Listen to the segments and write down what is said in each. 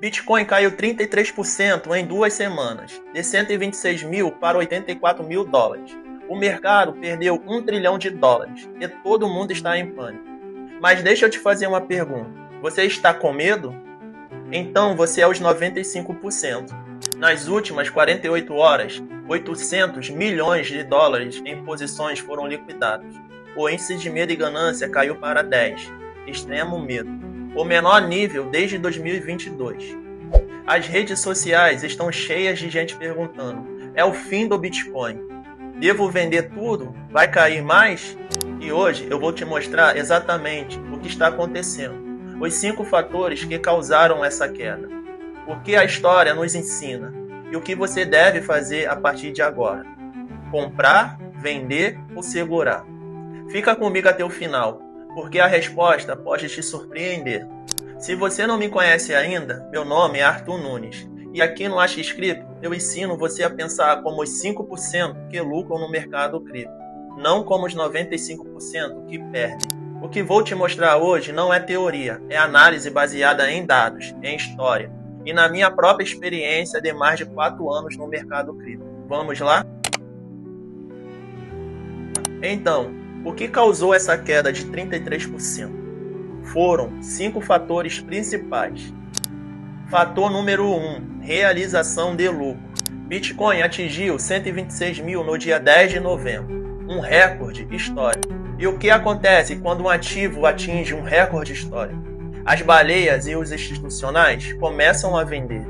Bitcoin caiu 33% em 2 semanas, de 126 mil para 84 mil dólares. O mercado perdeu 1 trilhão de dólares e todo mundo está em pânico. Mas deixa eu te fazer uma pergunta. Você está com medo? Então você é os 95%. Nas últimas 48 horas, 800 milhões de dólares em posições foram liquidados. O índice de medo e ganância caiu para 10. Extremo medo. O menor nível desde 2022. As redes sociais estão cheias de gente perguntando: é o fim do Bitcoin? Devo vender tudo? Vai cair mais? E hoje eu vou te mostrar exatamente o que está acontecendo. Os 5 fatores que causaram essa queda. O que a história nos ensina e o que você deve fazer a partir de agora. Comprar, vender ou segurar? Fica comigo até o final, porque a resposta pode te surpreender. Se você não me conhece ainda, meu nome é Arthur Nunes. E aqui no Acha Cripto eu ensino você a pensar como os 5% que lucram no mercado cripto, não como os 95% que perdem. O que vou te mostrar hoje não é teoria, é análise baseada em dados, em história e na minha própria experiência de mais de 4 anos no mercado cripto. Vamos lá? Então, o que causou essa queda de 33%? Foram 5 fatores principais. Fator número 1, realização de lucro. Bitcoin atingiu 126 mil no dia 10 de novembro, um recorde histórico. E o que acontece quando um ativo atinge um recorde histórico? As baleias e os institucionais começam a vender.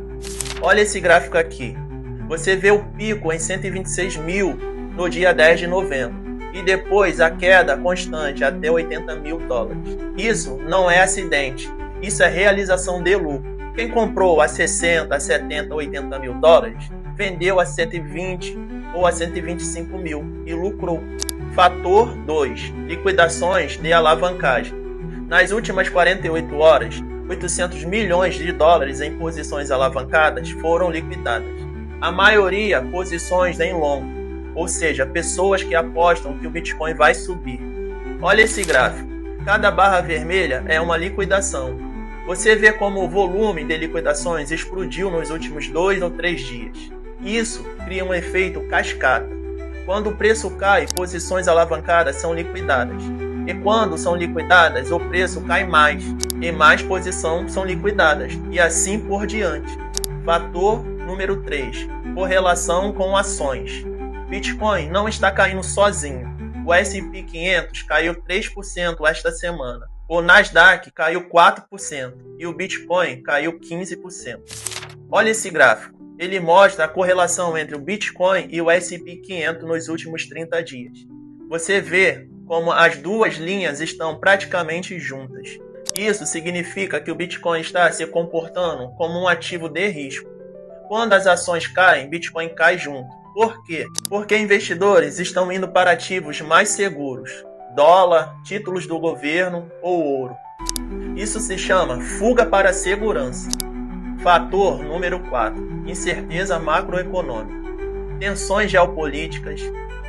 Olha esse gráfico aqui. Você vê o pico em 126 mil no dia 10 de novembro. E depois a queda constante até 80 mil dólares. Isso não é acidente, isso é realização de lucro. Quem comprou a 60, a 70, 80 mil dólares, vendeu a 120 ou a 125 mil e lucrou. Fator 2, liquidações de alavancagem. Nas últimas 48 horas, 800 milhões de dólares em posições alavancadas foram liquidadas. A maioria posições em longo. Ou seja, pessoas que apostam que o Bitcoin vai subir. Olha esse gráfico. Cada barra vermelha é uma liquidação. Você vê como o volume de liquidações explodiu nos últimos 2 ou 3 dias. Isso cria um efeito cascata. Quando o preço cai, posições alavancadas são liquidadas. E quando são liquidadas, o preço cai mais. E mais posições são liquidadas. E assim por diante. Fator número 3. Correlação com ações. Bitcoin não está caindo sozinho. O S&P 500 caiu 3% esta semana. O Nasdaq caiu 4% e o Bitcoin caiu 15%. Olha esse gráfico. Ele mostra a correlação entre o Bitcoin e o S&P 500 nos últimos 30 dias. Você vê como as duas linhas estão praticamente juntas. Isso significa que o Bitcoin está se comportando como um ativo de risco. Quando as ações caem, Bitcoin cai junto. Por quê? Porque investidores estão indo para ativos mais seguros, dólar, títulos do governo ou ouro. Isso se chama fuga para a segurança. Fator número 4, incerteza macroeconômica. Tensões geopolíticas,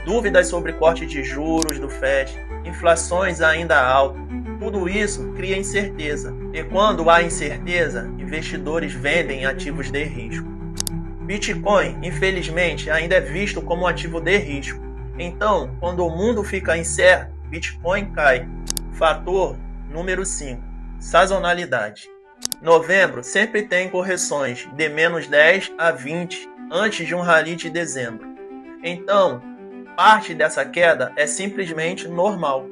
dúvidas sobre corte de juros do FED, inflações ainda altas. Tudo isso cria incerteza. E quando há incerteza, investidores vendem ativos de risco. Bitcoin, infelizmente, ainda é visto como um ativo de risco. Então, quando o mundo fica incerto, Bitcoin cai. Fator número 5, sazonalidade. Novembro sempre tem correções de menos 10 a 20 antes de um rally de dezembro. Então, parte dessa queda é simplesmente normal.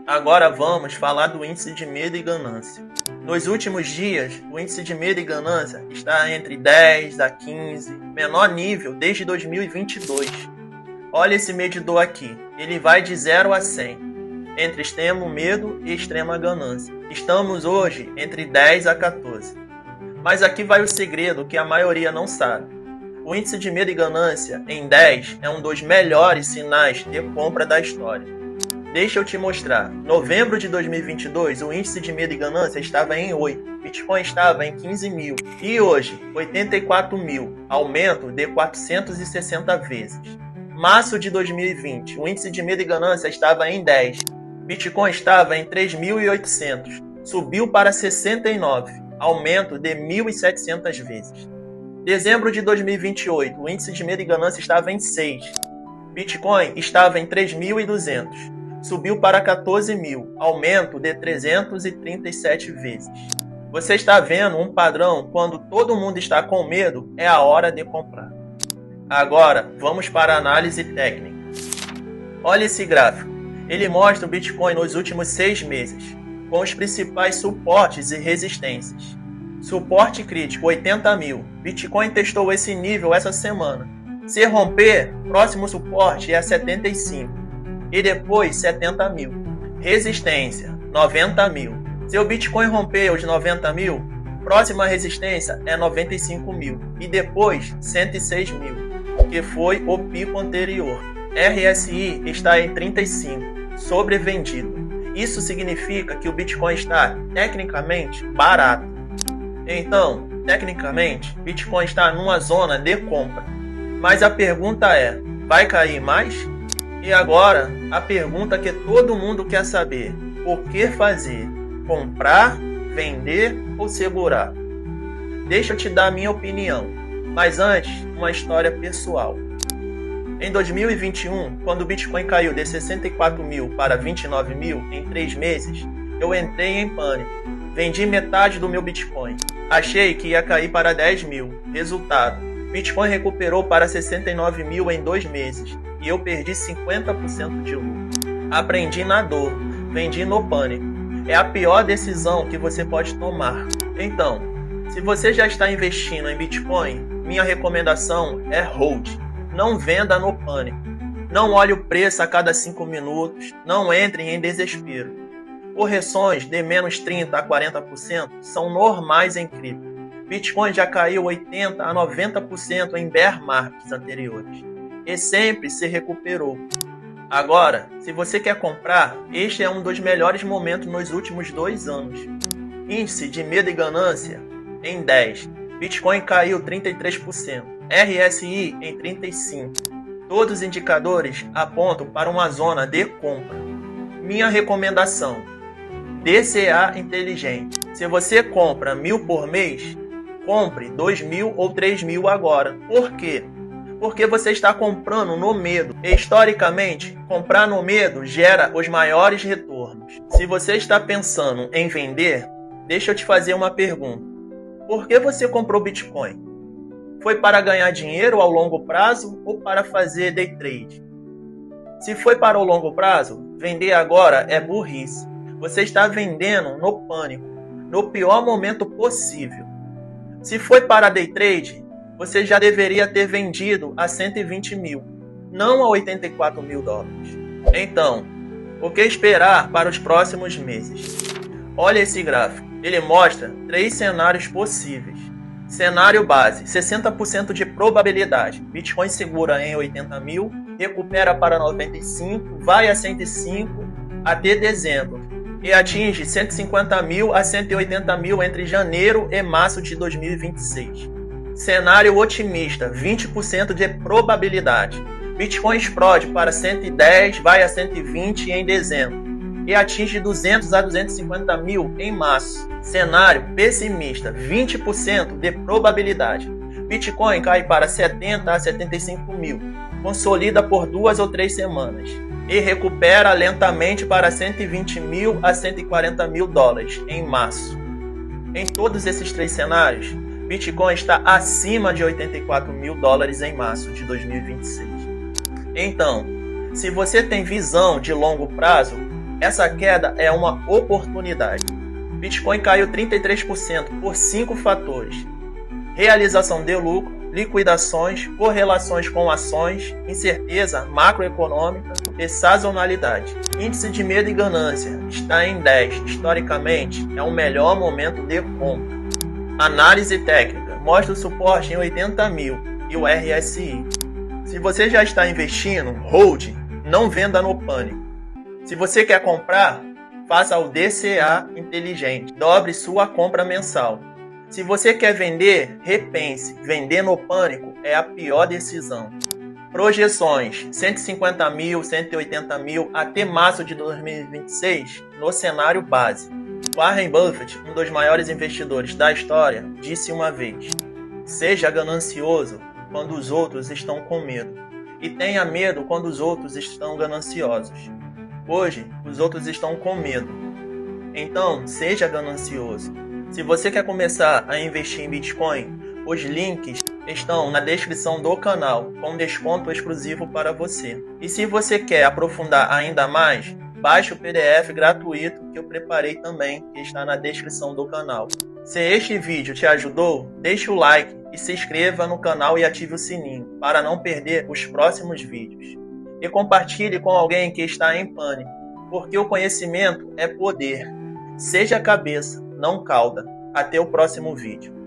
Agora vamos falar do índice de medo e ganância. Nos últimos dias, o índice de medo e ganância está entre 10 a 15, menor nível desde 2022. Olha esse medidor aqui, ele vai de 0 a 100, entre extremo medo e extrema ganância. Estamos hoje entre 10 a 14. Mas aqui vai o segredo que a maioria não sabe. O índice de medo e ganância em 10 é um dos melhores sinais de compra da história. Deixa eu te mostrar. Novembro de 2022, o índice de medo e ganância estava em 8. Bitcoin estava em 15 mil. E hoje, 84 mil. Aumento de 460 vezes. Março de 2020, o índice de medo e ganância estava em 10. Bitcoin estava em 3.800. Subiu para 69. aumento de 1.700 vezes. Dezembro de 2028, o índice de medo e ganância estava em 6. Bitcoin estava em 3.200. Subiu para 14.000, aumento de 337 vezes. Você está vendo um padrão? Quando todo mundo está com medo, é a hora de comprar. Agora, vamos para a análise técnica. Olha esse gráfico. Ele mostra o Bitcoin nos últimos 6 meses, com os principais suportes e resistências. Suporte crítico 80.000. Bitcoin testou esse nível essa semana. Se romper, próximo suporte é 75. E depois 70.000. Resistência 90.000. Se o Bitcoin romper os 90.000, próxima resistência é 95.000. E depois 106.000, que foi o pico anterior. RSI está em 35, sobrevendido. Isso significa que o Bitcoin está tecnicamente barato. Então, tecnicamente, Bitcoin está numa zona de compra. Mas a pergunta é, vai cair mais? E agora, a pergunta que todo mundo quer saber: o que fazer? Comprar, vender ou segurar? Deixa eu te dar a minha opinião. Mas antes, uma história pessoal. Em 2021, quando o Bitcoin caiu de 64.000 para 29.000 em 3 meses, eu entrei em pânico. Vendi metade do meu Bitcoin. Achei que ia cair para 10.000. Resultado: Bitcoin recuperou para 69.000 em 2 meses e eu perdi 50% de lucro. Aprendi na dor, vendi no pânico. É a pior decisão que você pode tomar. Então, se você já está investindo em Bitcoin, minha recomendação é hold. Não venda no pânico. Não olhe o preço a cada 5 minutos. Não entre em desespero. Correções de menos 30% a 40% são normais em cripto. Bitcoin já caiu 80% a 90% em bear markets anteriores. E sempre se recuperou. Agora, se você quer comprar, este é um dos melhores momentos nos últimos 2 anos. Índice de medo e ganância em 10. Bitcoin caiu 33%. RSI em 35%. Todos os indicadores apontam para uma zona de compra. Minha recomendação: DCA inteligente. Se você compra 1.000 por mês, compre 2.000 ou 3.000 agora. Por quê? Porque você está comprando no medo. Historicamente, comprar no medo gera os maiores retornos. Se você está pensando em vender, deixa eu te fazer uma pergunta. Por que você comprou Bitcoin? Foi para ganhar dinheiro ao longo prazo ou para fazer day trade? Se foi para o longo prazo, vender agora é burrice. Você está vendendo no pânico, no pior momento possível. Se foi para day trade, você já deveria ter vendido a 120.000, não a 84.000 dólares. Então, o que esperar para os próximos meses? Olha esse gráfico. Ele mostra 3 cenários possíveis. Cenário base, 60% de probabilidade. Bitcoin segura em 80.000, recupera para 95, vai a 105 até dezembro e atinge 150.000 a 180.000 entre janeiro e março de 2026. Cenário otimista, 20% de probabilidade. Bitcoin explode para 110, vai a 120 em dezembro e atinge 200 a 250.000 em março. Cenário pessimista, 20% de probabilidade. Bitcoin cai para 70 a 75.000, consolida por 2 ou 3 semanas e recupera lentamente para 120.000 a 140.000 dólares em março. Em todos esses 3 cenários, Bitcoin está acima de 84.000 dólares em março de 2026. Então, se você tem visão de longo prazo, essa queda é uma oportunidade. Bitcoin caiu 33% por 5 fatores: realização de lucro, liquidações, correlações com ações, incerteza macroeconômica e sazonalidade. Índice de medo e ganância está em 10. Historicamente, é o melhor momento de compra. Análise técnica mostra o suporte em 80.000 e o RSI. Se você já está investindo, hold, não venda no pânico. Se você quer comprar, faça o DCA inteligente. Dobre sua compra mensal. Se você quer vender, repense. Vender no pânico é a pior decisão. Projeções: 150.000, 180.000 até março de 2026 no cenário base. Warren Buffett, um dos maiores investidores da história, disse uma vez: seja ganancioso quando os outros estão com medo, e tenha medo quando os outros estão gananciosos. Hoje, os outros estão com medo. Então, seja ganancioso. Se você quer começar a investir em Bitcoin, os links estão na descrição do canal, com desconto exclusivo para você. E se você quer aprofundar ainda mais, baixe o PDF gratuito que eu preparei também, que está na descrição do canal. Se este vídeo te ajudou, deixe o like e se inscreva no canal e ative o sininho, para não perder os próximos vídeos. E compartilhe com alguém que está em pânico, porque o conhecimento é poder. Seja cabeça, não cauda. Até o próximo vídeo.